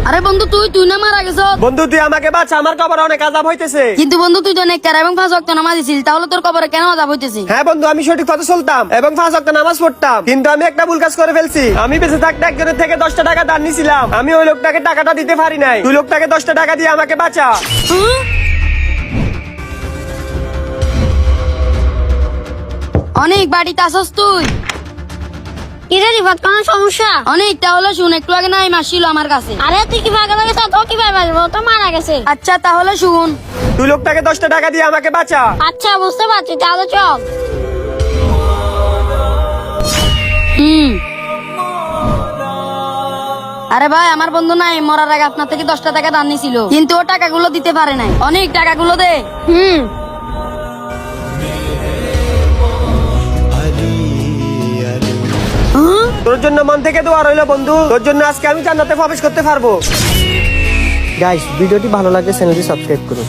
আরে বন্ধু তুই না মারা গেছ। বন্ধু তুই আমাকে বাঁচা, আমার কবরে অনেক আযাব হইতেছে। কিন্তু বন্ধু তুই তো নেককার এবং 5 ওয়াক্ত নামাজ দিছিস, তাহলে তোর কবরে কেন আযাব হইতেছে? হ্যাঁ বন্ধু, আমি সঠিক পথে চলতাম এবং 5 ওয়াক্ত নামাজ পড়তাম, কিন্তু আমি একটা ভুল কাজ করে ফেলছি। আমি বেঁচে থাকতে একজনের থেকে 10টা টাকা দান নিছিলাম, আমি ওই লোকটাকে টাকাটা দিতে পারি নাই। তুই লোকটাকে 10টা টাকা দিয়ে আমাকে বাঁচা। অনেক বাড়িতে আসস তুই? কিরে রিফাত, কোনো সমস্যা? অনেক, তাহলে শুন, একটু আগে না আসছিল আমার কাছে। আরে তুই কি ভাগে ভাগে তো কিভাবে আসবো, ও তো মারা গেছে। আচ্ছা তাহলে শুন। তুই লোকটাকে 10টা টাকা দিয়ে আমাকে বাঁচা। আচ্ছা বুঝতে পারছি, তাহলে চল। আরে ভাই, আমার বন্ধু নাই মরার আগে আপনার থেকে 10টা টাকা দান নিছিল, কিন্তু ও টাকাগুলো দিতে পারে নাই। অনেক টাকাগুলো দে। তোর জন্য মন থেকে দোয়া রইলো বন্ধু, তোর জন্য আজকে আমি জান্নাতে প্রবেশ করতে পারবো। গাইস, ভিডিওটি ভালো লাগলে চ্যানেলটি সাবস্ক্রাইব করুন।